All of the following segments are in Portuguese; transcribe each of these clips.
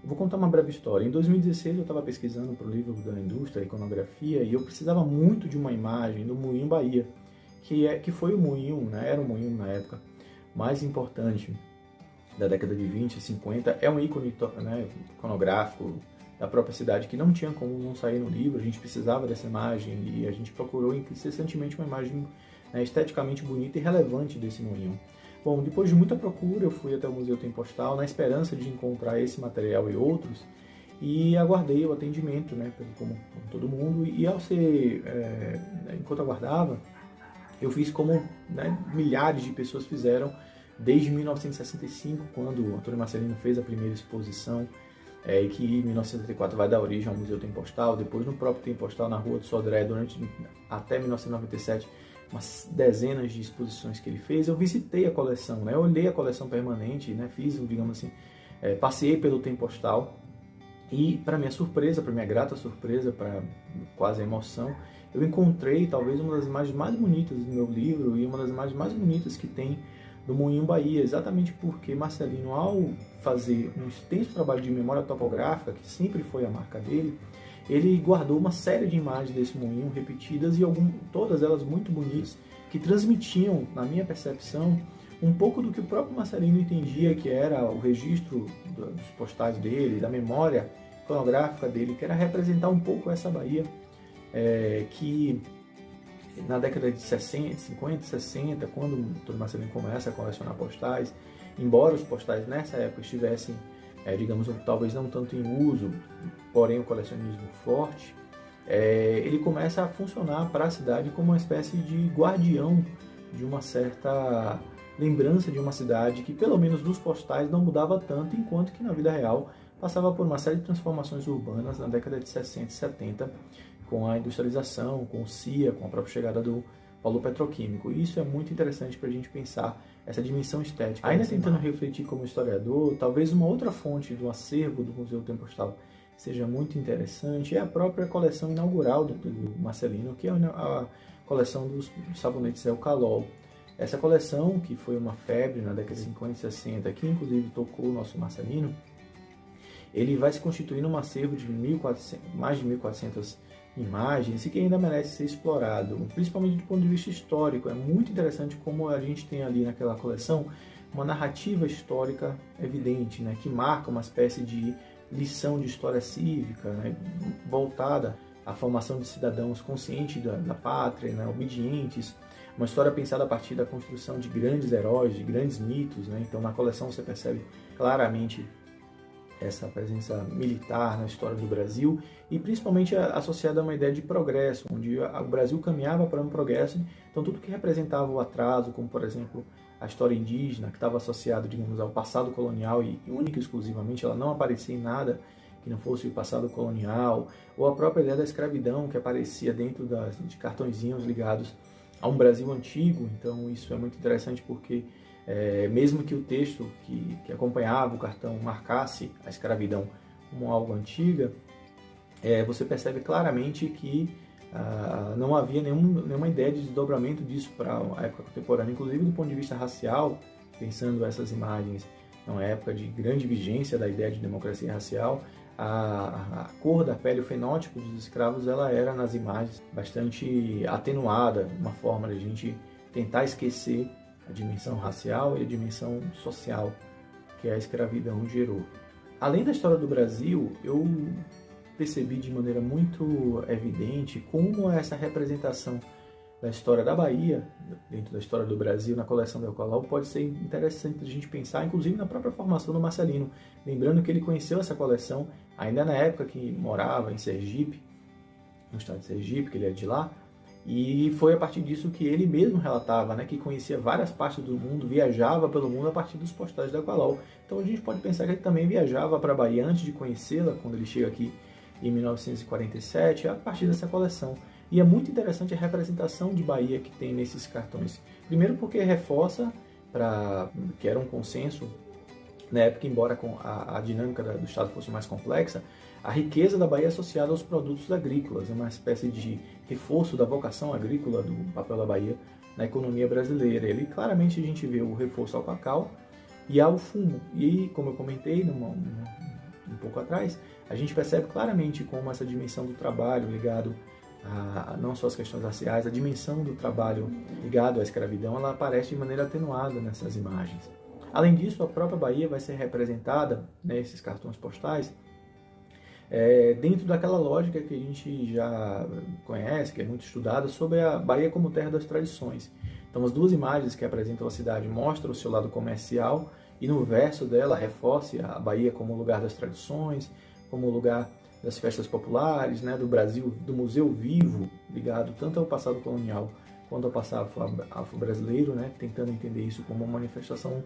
Vou contar uma breve história. Em 2016 eu estava pesquisando para o livro da indústria, iconografia, e eu precisava muito de uma imagem do Moinho Bahia, que foi o moinho, né, era o moinho na época mais importante da década de 20 e 50, é um ícone, né, iconográfico da própria cidade que não tinha como não sair no livro, a gente precisava dessa imagem e a gente procurou incessantemente uma imagem, né, esteticamente bonita e relevante desse moinho. Bom, depois de muita procura, eu fui até o Museu Tem Postal na esperança de encontrar esse material e outros, e aguardei o atendimento, né, como todo mundo, e ao ser, enquanto aguardava, eu fiz como, né, milhares de pessoas fizeram desde 1965, quando o Antônio Marcelino fez a primeira exposição, e que em 1974 vai dar origem ao Museu Tem Postal, depois no próprio Tem Postal, na Rua do Sodré, até 1997, umas dezenas de exposições que ele fez. Eu visitei a coleção, né? Eu olhei a coleção permanente, né? Fiz, digamos assim, passei pelo Tem Postal, e para minha surpresa, para minha grata surpresa, para quase a emoção, eu encontrei talvez uma das imagens mais bonitas do meu livro e uma das imagens mais bonitas que tem do Moinho Bahia, exatamente porque Marcelino, ao fazer um extenso trabalho de memória topográfica, que sempre foi a marca dele, ele guardou uma série de imagens desse moinho repetidas e todas elas muito bonitas, que transmitiam, na minha percepção, um pouco do que o próprio Marcelino entendia que era o registro dos postais dele, da memória iconográfica dele, que era representar um pouco essa Bahia, que na década de 60, 50, 60, quando o Antônio Marcelino começa a colecionar postais, embora os postais nessa época estivessem, digamos, talvez não tanto em uso, porém o colecionismo forte, ele começa a funcionar para a cidade como uma espécie de guardião de uma certa lembrança de uma cidade que, pelo menos nos postais, não mudava tanto, enquanto que na vida real passava por uma série de transformações urbanas na década de 60 e 70, com a industrialização, com o CIA, com a própria chegada do polo petroquímico. E isso é muito interessante para a gente pensar essa dimensão estética. Ainda tentando refletir como historiador, talvez uma outra fonte do acervo do Museu Tem Postal seja muito interessante, é a própria coleção inaugural do Marcelino, que é a coleção dos sabonetes Eucalol. Essa coleção, que foi uma febre na década de 50 e 60, que inclusive tocou o nosso Marcelino, ele vai se constituir num acervo de mais de 1.400 imagens e que ainda merece ser explorado, principalmente do ponto de vista histórico. É muito interessante como a gente tem ali naquela coleção uma narrativa histórica evidente, né, que marca uma espécie de lição de história cívica, né, voltada à formação de cidadãos conscientes da pátria, né, obedientes, uma história pensada a partir da construção de grandes heróis, de grandes mitos, né? Então na coleção você percebe claramente essa presença militar na história do Brasil e principalmente associada a uma ideia de progresso, onde o Brasil caminhava para um progresso, então tudo que representava o atraso, como por exemplo a história indígena, que estava associado, digamos, ao passado colonial e única e exclusivamente, ela não aparecia em nada que não fosse o passado colonial, ou a própria ideia da escravidão que aparecia dentro de cartõezinhos ligados a um Brasil antigo. Então isso é muito interessante porque mesmo que o texto que acompanhava o cartão marcasse a escravidão como algo antiga, você percebe claramente que não havia nenhuma ideia de desdobramento disso para a época contemporânea, inclusive do ponto de vista racial, pensando essas imagens numa época de grande vigência da ideia de democracia racial. A cor da pele, o fenótipo dos escravos, ela era nas imagens bastante atenuada, uma forma de a gente tentar esquecer a dimensão racial e a dimensão social que a escravidão gerou. Além da história do Brasil, eu percebi de maneira muito evidente como essa representação da história da Bahia, dentro da história do Brasil, na coleção do Eucalol, pode ser interessante a gente pensar, inclusive na própria formação do Marcelino. Lembrando que ele conheceu essa coleção ainda na época que morava em Sergipe, no estado de Sergipe, que ele é de lá, e foi a partir disso que ele mesmo relatava, né, que conhecia várias partes do mundo, viajava pelo mundo a partir dos postais da Eucalol. Então a gente pode pensar que ele também viajava para a Bahia antes de conhecê-la, quando ele chega aqui em 1947, a partir dessa coleção. E é muito interessante a representação de Bahia que tem nesses cartões. Primeiro porque reforça, que era um consenso na época, embora a dinâmica do Estado fosse mais complexa, a riqueza da Bahia associada aos produtos agrícolas, é uma espécie de reforço da vocação agrícola do papel da Bahia na economia brasileira. E ali claramente a gente vê o reforço ao cacau e ao fumo. E, como eu comentei, um pouco atrás, a gente percebe claramente como essa dimensão do trabalho ligado a não só as questões raciais, a dimensão do trabalho ligado à escravidão, ela aparece de maneira atenuada nessas imagens. Além disso, a própria Bahia vai ser representada nesses cartões postais dentro daquela lógica que a gente já conhece, que é muito estudada, sobre a Bahia como terra das tradições. Então, as duas imagens que apresentam a cidade mostram o seu lado comercial e no verso dela reforça a Bahia como lugar das tradições, como lugar das festas populares, né, do Brasil, do Museu Vivo, ligado tanto ao passado colonial quanto ao passado afro-brasileiro, né, tentando entender isso como uma manifestação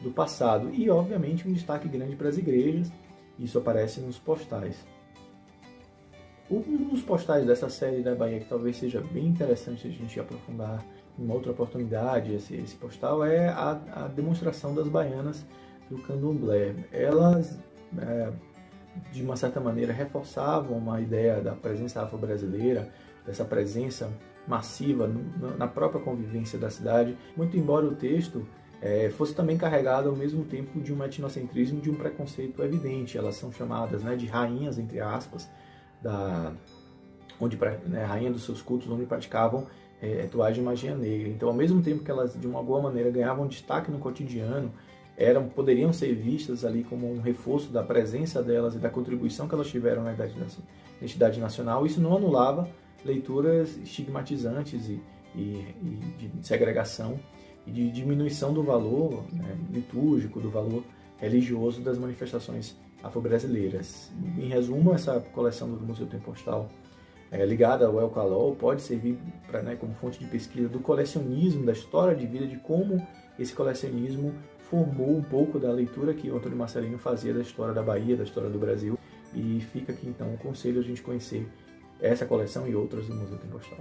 do passado. E, obviamente, um destaque grande para as igrejas, isso aparece nos postais. Um dos postais dessa série da Bahia que talvez seja bem interessante a gente aprofundar em uma outra oportunidade, esse postal, é a demonstração das baianas do candomblé. Elas, de uma certa maneira, reforçavam uma ideia da presença afro-brasileira, dessa presença massiva na própria convivência da cidade, muito embora o texto fosse também carregado ao mesmo tempo de um etnocentrismo, de um preconceito evidente. Elas são chamadas, né, de rainhas, entre aspas, rainha dos seus cultos, onde praticavam rituais de magia negra. Então, ao mesmo tempo que elas, de uma alguma maneira, ganhavam destaque no cotidiano, poderiam ser vistas ali como um reforço da presença delas e da contribuição que elas tiveram na identidade nacional. Isso não anulava leituras estigmatizantes e de segregação e de diminuição do valor, né, litúrgico, do valor religioso das manifestações afro-brasileiras. Em resumo, essa coleção do Museu Tempo Postal ligada ao El Calol pode servir como fonte de pesquisa do colecionismo, da história de vida, de como esse colecionismo formou um pouco da leitura que o Antônio Marcelino fazia da história da Bahia, da história do Brasil. E fica aqui então o conselho a gente conhecer essa coleção e outras do Museu Tempo Postal.